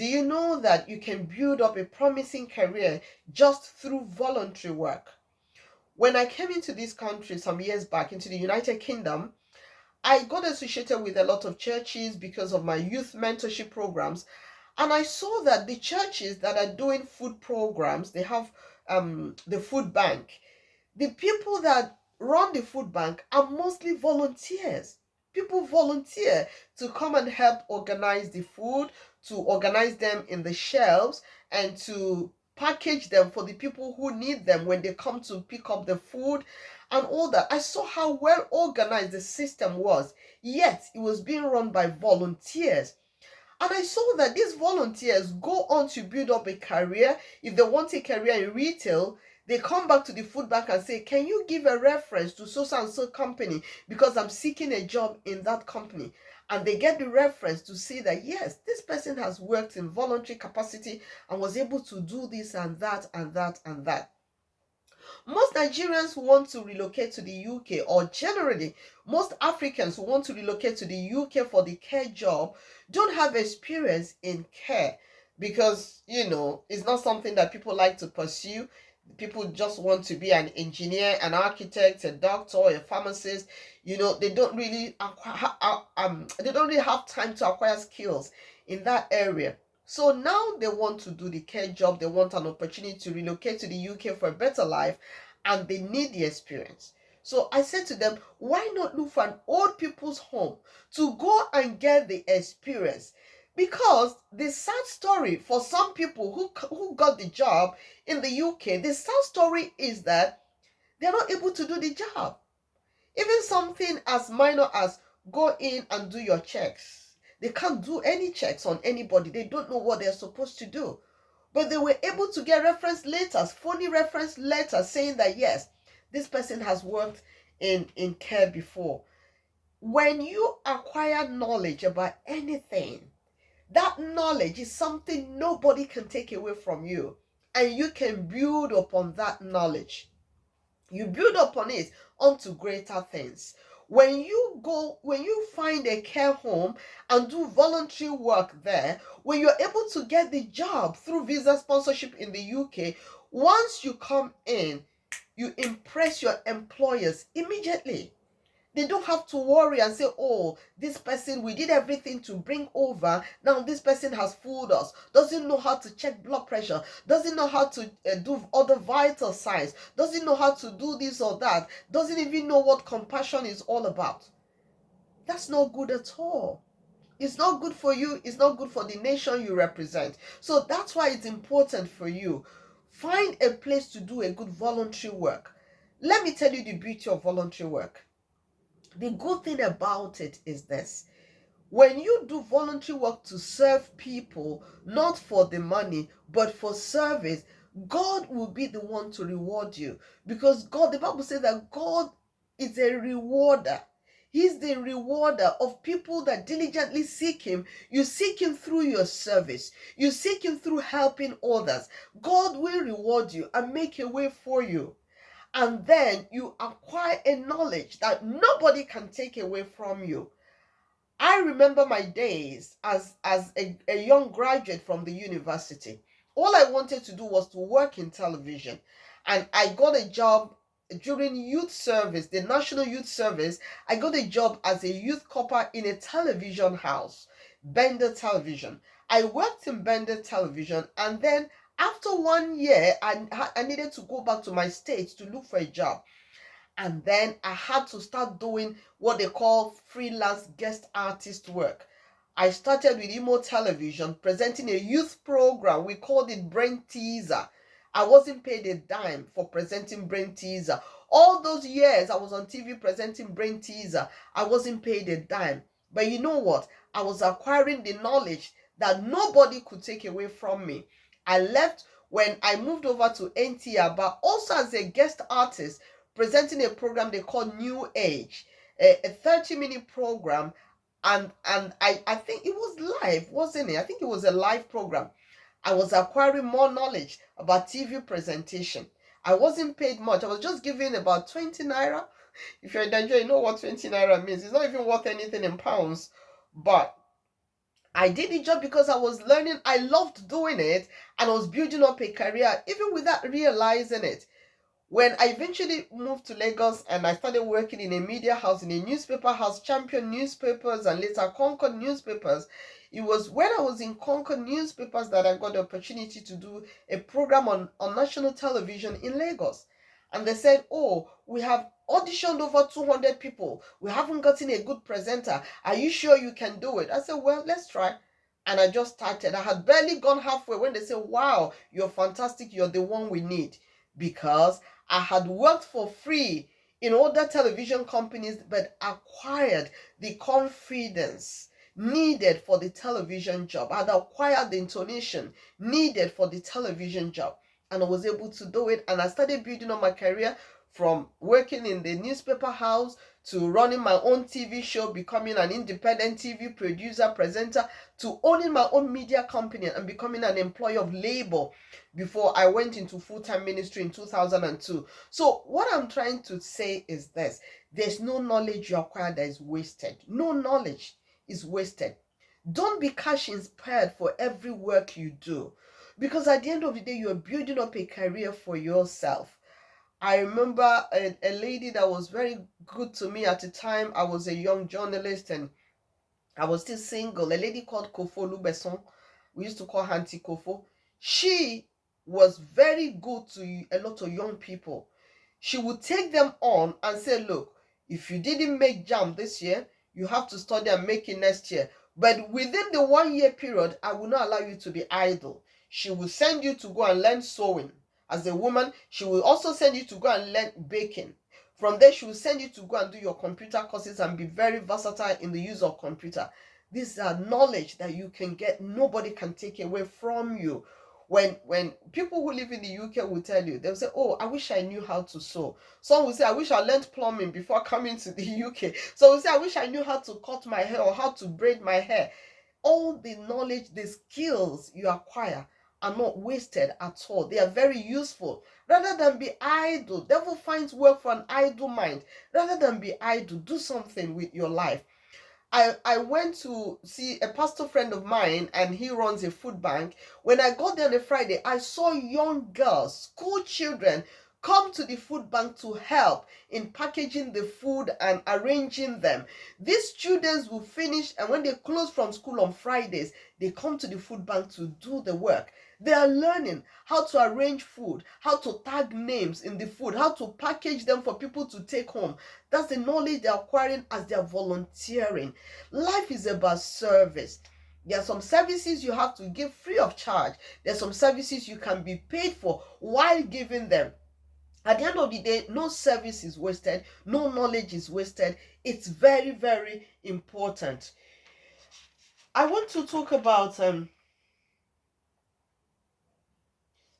Do you know that you can build up a promising career just through voluntary work? When I came into this country some years back, into the United Kingdom, I got associated with a lot of churches because of my youth mentorship programs. And I saw that the churches that are doing food programs, they have the food bank. The people that run the food bank are mostly volunteers. People volunteer to come and help organize the food, to organize them in the shelves, and to package them for the people who need them when they come to pick up the food and all that. I saw how well organized the system was, yet it was being run by volunteers. And I saw that these volunteers go on to build up a career. If they want a career in retail, they come back to the food bank and say, can you give a reference to so and so company because I'm seeking a job in that company? And they get the reference to see that, yes, this person has worked in voluntary capacity and was able to do this and that and that and that. Most Nigerians who want to relocate to the UK, or generally most Africans who want to relocate to the UK for the care job, don't have experience in care because, it's not something that people like to pursue. People just want to be an engineer, an architect, a doctor, a pharmacist. They don't really they don't really have time to acquire skills in that area. So now they want to do the care job, they want an opportunity to relocate to the UK for a better life, and they need the experience. So I said to them, why not look for an old people's home to go and get the experience? Because the sad story for some people who got the job in the UK, the sad story is that they're not able to do the job. Even something as minor as go in and do your checks. They can't do any checks on anybody. They don't know what they're supposed to do. But they were able to get reference letters, phony reference letters saying that, yes, this person has worked in care before. When you acquire knowledge about anything, that knowledge is something nobody can take away from you. And you can build upon that knowledge. You build upon it onto greater things. When you find a care home and do voluntary work there, when you're able to get the job through visa sponsorship in the UK, once you come in, you impress your employers immediately. They don't have to worry and say, oh, this person, we did everything to bring over. Now this person has fooled us. Doesn't know how to check blood pressure. Doesn't know how to do other vital signs. Doesn't know how to do this or that. Doesn't even know what compassion is all about. That's not good at all. It's not good for you. It's not good for the nation you represent. So that's why it's important for you. Find a place to do a good voluntary work. Let me tell you the beauty of voluntary work. The good thing about it is this: when you do voluntary work to serve people, not for the money, but for service, God will be the one to reward you. Because God, the Bible says that God is a rewarder. He's the rewarder of people that diligently seek Him. You seek Him through your service. You seek Him through helping others. God will reward you and make a way for you. And then you acquire a knowledge that nobody can take away from you. I remember my days as a young graduate from the university. All I wanted to do was to work in television. And I got a job during youth service, the National Youth Service. I got a job as a youth corper in a television house, Bender Television. I worked in Bender Television, and then after 1 year, I needed to go back to my state to look for a job. And then I had to start doing what they call freelance guest artist work. I started with Imo Television presenting a youth program. We called it Brain Teaser. I wasn't paid a dime for presenting Brain Teaser. All those years I was on TV presenting Brain Teaser, I wasn't paid a dime. But you know what? I was acquiring the knowledge that nobody could take away from me. I left when I moved over to NTR, but also as a guest artist presenting a program they call New Age, a 30-minute program. And I think it was live, wasn't it? I think it was a live program. I was acquiring more knowledge about TV presentation. I wasn't paid much. I was just given about 20 naira. If you're in Nigeria, you know what 20 naira means. It's not even worth anything in pounds. But I did the job because I was learning. I loved doing it, and I was building up a career even without realizing it. When I eventually moved to Lagos and I started working in a media house, in a newspaper house, Champion Newspapers and later Concord Newspapers, it was when I was in Concord Newspapers that I got the opportunity to do a program on national television in Lagos. And they said, oh, we have auditioned over 200 people. We haven't gotten a good presenter. Are you sure you can do it? I said, well, let's try. And I just started. I had barely gone halfway when they said, wow, you're fantastic. You're the one we need. Because I had worked for free in other television companies, but acquired the confidence needed for the television job. I had acquired the intonation needed for the television job. And I was able to do it. And I started building on my career from working in the newspaper house to running my own TV show, becoming an independent TV producer, presenter, to owning my own media company and becoming an employee of labor before I went into full-time ministry in 2002. So what I'm trying to say is this: there's no knowledge you acquire that is wasted. No knowledge is wasted. Don't be cash inspired for every work you do, because at the end of the day, you're building up a career for yourself. I remember a lady that was very good to me at the time. I was a young journalist and I was still single. A lady called Kofo Lubeson. We used to call her Auntie Kofo. She was very good to a lot of young people. She would take them on and say, look, if you didn't make JAM this year, you have to study and make it next year. But within the 1 year period, I will not allow you to be idle. She will send you to go and learn sewing. As a woman, she will also send you to go and learn baking. From there, she will send you to go and do your computer courses and be very versatile in the use of computer. These are knowledge that you can get. Nobody can take away from you. When people who live in the UK will tell you, they'll say, oh, I wish I knew how to sew. Some will say, I wish I learned plumbing before coming to the UK. So will say, I wish I knew how to cut my hair or how to braid my hair. All the knowledge, the skills you acquire are not wasted at all. They are very useful. Rather than be idle, devil finds work for an idle mind. Rather than be idle, do something with your life. I went to see a pastor friend of mine and he runs a food bank. When I got there on a Friday, I saw young girls, school children, come to the food bank to help in packaging the food and arranging them. These students will finish, and when they close from school on Fridays, they come to the food bank to do the work. They are learning how to arrange food, how to tag names in the food, how to package them for people to take home. That's the knowledge they're acquiring as they're volunteering. Life is about service. There are some services you have to give free of charge. There are some services you can be paid for while giving them. At the end of the day, no service is wasted, no knowledge is wasted. It's very, very important. I want to talk about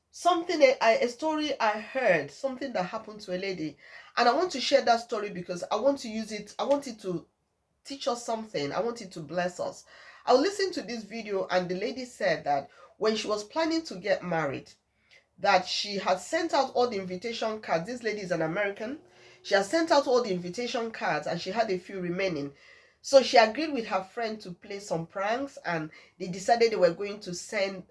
something, a story I heard, something that happened to a lady. And I want to share that story because I want to use it, I want it to teach us something. I want it to bless us. I listened to this video and the lady said that when she was planning to get married, that she had sent out all the invitation cards. This lady is an American. She had sent out all the invitation cards and she had a few remaining. So she agreed with her friend to play some pranks and they decided they were going to send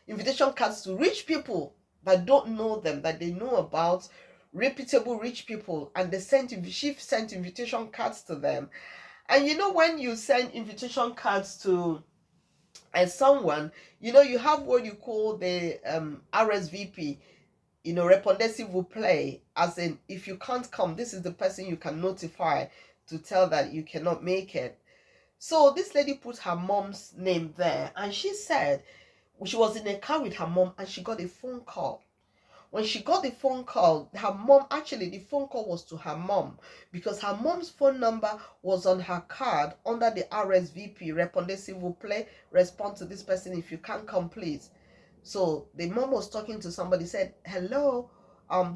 invitation cards to rich people that don't know them, that they know about, reputable rich people. And she sent invitation cards to them. And you know, when you send invitation cards to someone, you have what you call the RSVP, répondez s'il vous plaît, as in, if you can't come, this is the person you can notify to tell that you cannot make it. So this lady put her mom's name there, and she said she was in a car with her mom and she got a phone call. When she got the phone call, her mom, actually the phone call was to her mom because her mom's phone number was on her card under the RSVP, répondez s'il vous plaît, respond to this person if you can't come, please. So the mom was talking to somebody, said, hello,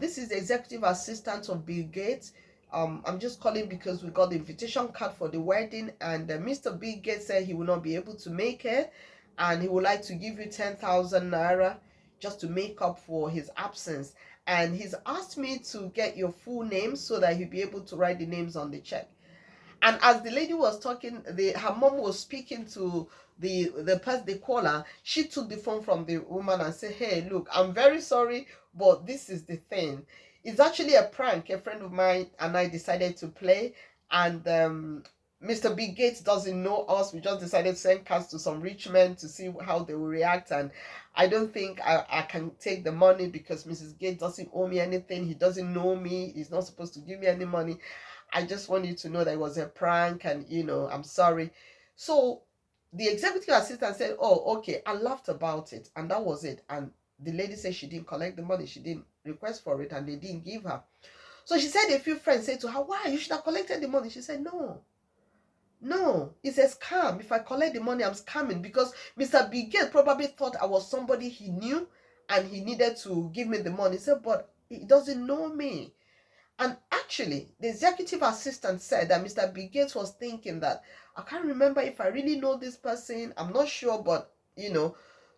this is the executive assistant of Bill Gates. I'm just calling because we got the invitation card for the wedding and Mr. Bill Gates said he will not be able to make it and he would like to give you 10,000 naira just to make up for his absence. And he's asked me to get your full name so that he'll be able to write the names on the check. And as the lady was talking, her mom was speaking to the caller. She took the phone from the woman and said, "Hey, look, I'm very sorry, but this is the thing. It's actually a prank a friend of mine and I decided to play, and Mr. Big Gates doesn't know us. We just decided to send cards to some rich men to see how they will react, and I don't think I can take the money because Mrs. Gates doesn't owe me anything. He doesn't know me. He's not supposed to give me any money. I just want you to know that it was a prank, and I'm sorry." So the executive assistant said, "Oh, okay." I laughed about it, and that was it. And the lady said she didn't collect the money, she didn't request for it, and they didn't give her. So she said a few friends said to her, "Why? You should have collected the money." She said, No, it's a scam. If I collect the money, I'm scamming, because Mr. Bigate probably thought I was somebody he knew and he needed to give me the money. He said, but he doesn't know me. And actually, the executive assistant said that Mr. Bigate was thinking that, I can't remember if I really know this person. I'm not sure, but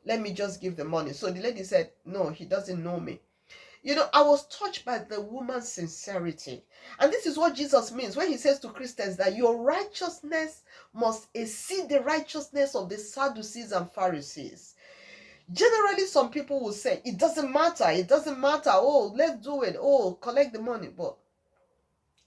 let me just give the money. So the lady said, no, he doesn't know me. I was touched by the woman's sincerity. And this is what Jesus means when he says to Christians that your righteousness must exceed the righteousness of the Sadducees and Pharisees. Generally, some people will say, it doesn't matter. It doesn't matter. Oh, let's do it. Oh, collect the money. But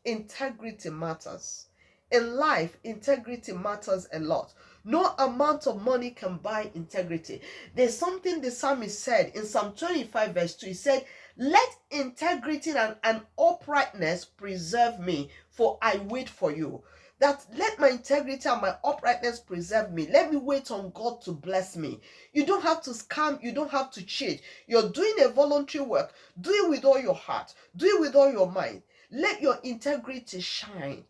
integrity matters. In life, integrity matters a lot. No amount of money can buy integrity. There's something the psalmist said in Psalm 25 verse 2. He said, let integrity and uprightness preserve me, for I wait for you. That let my integrity and my uprightness preserve me. Let me wait on God to bless me. You don't have to scam. You don't have to cheat. You're doing a voluntary work. Do it with all your heart. Do it with all your mind. Let your integrity shine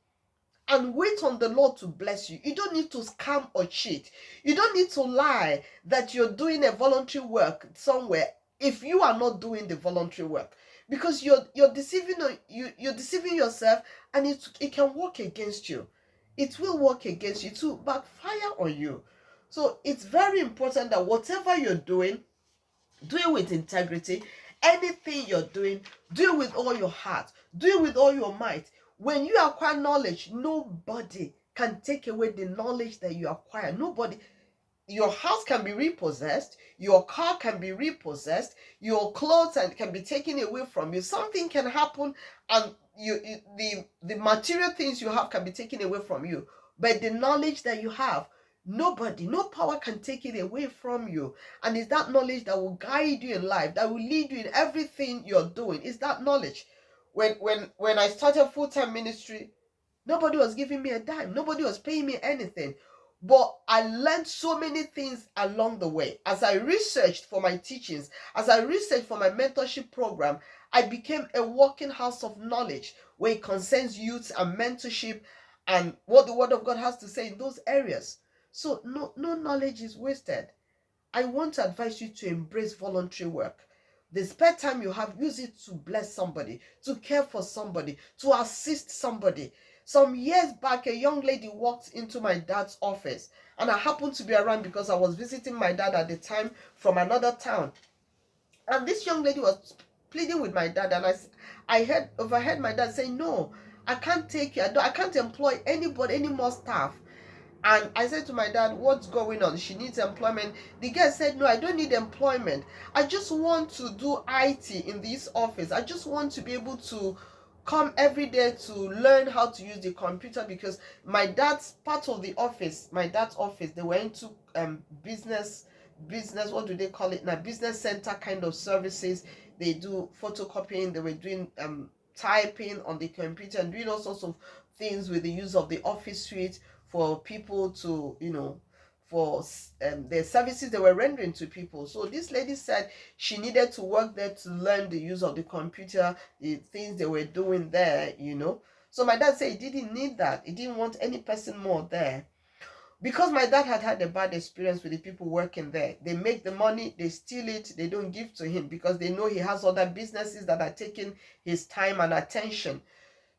and wait on the Lord to bless you. You don't need to scam or cheat. You don't need to lie that you're doing a voluntary work somewhere if you are not doing the voluntary work, because you're deceiving you're deceiving yourself, and it can work against you. It will work against you to backfire on you. So it's very important that whatever you're doing, do it with integrity. Anything you're doing, do it with all your heart. Do it with all your might. When you acquire knowledge, nobody can take away the knowledge that you acquire. Nobody. Your house can be repossessed. Your car can be repossessed. Your clothes can be taken away from you. Something can happen, and the material things you have can be taken away from you. But the knowledge that you have, nobody, no power can take it away from you. And it's that knowledge that will guide you in life, that will lead you in everything you're doing. It's that knowledge. When I started full-time ministry, nobody was giving me a dime. Nobody was paying me anything. But I learned so many things along the way. As I researched for my teachings, as I researched for my mentorship program, I became a walking house of knowledge where it concerns youth and mentorship and what the Word of God has to say in those areas. So no knowledge is wasted. I want to advise you to embrace voluntary work. The spare time you have, use it to bless somebody, to care for somebody, to assist somebody. Some years back, a young lady walked into my dad's office, and I happened to be around because I was visiting my dad at the time from another town. And this young lady was pleading with my dad, and I overheard my dad saying, "No, I can't take you. I can't employ anybody, any more staff." And I said to my dad, "What's going on? She needs employment." The guy said, "No, I don't need employment. I just want to do IT in this office. I just want to be able to come every day to learn how to use the computer, because my dad's part of the office, they were into business, what do they call it now? Business center kind of services. They do photocopying, they were doing typing on the computer and doing all sorts of things with the use of the office suite for people to, for the services they were rendering to people. So this lady said she needed to work there to learn the use of the computer, the things they were doing there. So my dad said he didn't need that. He didn't want any person more there. Because my dad had had a bad experience with the people working there. They make the money, they steal it, they don't give to him because they know he has other businesses that are taking his time and attention.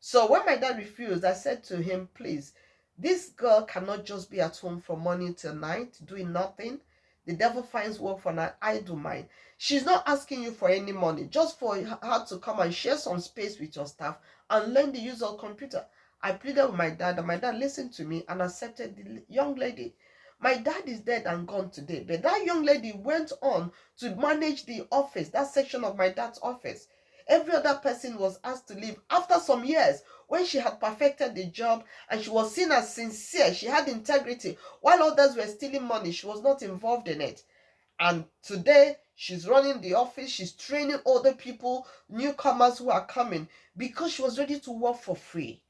So when my dad refused, I said to him, please, this girl cannot just be at home from morning till night doing nothing. The devil finds work for an idle mind. She's not asking you for any money, just for her to come and share some space with your staff and learn the use of computer. I pleaded with my dad, and my dad listened to me and accepted the young lady. My dad is dead and gone today, but that young lady went on to manage the office, that section of my dad's office. Every other person was asked to leave after some years when she had perfected the job and she was seen as sincere. She had integrity. While others were stealing money, she was not involved in it. And today, she's running the office, she's training other people, newcomers who are coming, because she was ready to work for free.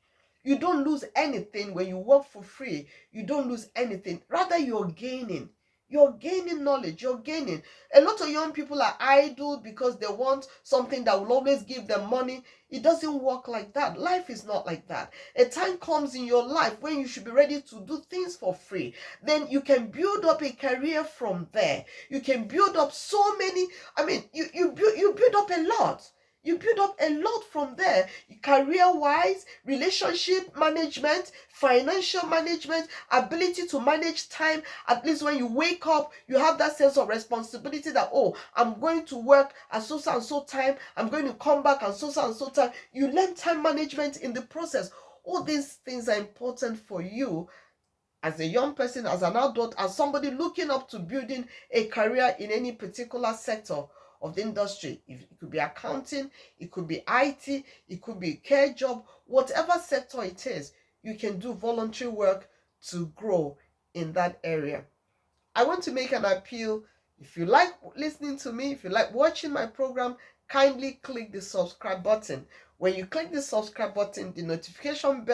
You don't lose anything when you work for free. You don't lose anything. Rather, you're gaining. You're gaining knowledge. You're gaining. A lot of young people are idle because they want something that will always give them money. It doesn't work like that. Life is not like that. A time comes in your life when you should be ready to do things for free. Then you can build up a career from there. You can build up so many. I mean, you build up a lot. You build up a lot from there, career-wise, relationship management, financial management, ability to manage time. At least when you wake up, you have that sense of responsibility that, oh, I'm going to work at so and so time, I'm going to come back at so and so time. You learn time management in the process. All these things are important for you as a young person, as an adult, as somebody looking up to building a career in any particular sector of the industry. It could be accounting, it could be IT, it could be a care job, whatever sector it is, you can do voluntary work to grow in that area. I want to make an appeal. If you like listening to me, if you like watching my program, kindly click the subscribe button. When you click the subscribe button, the notification bell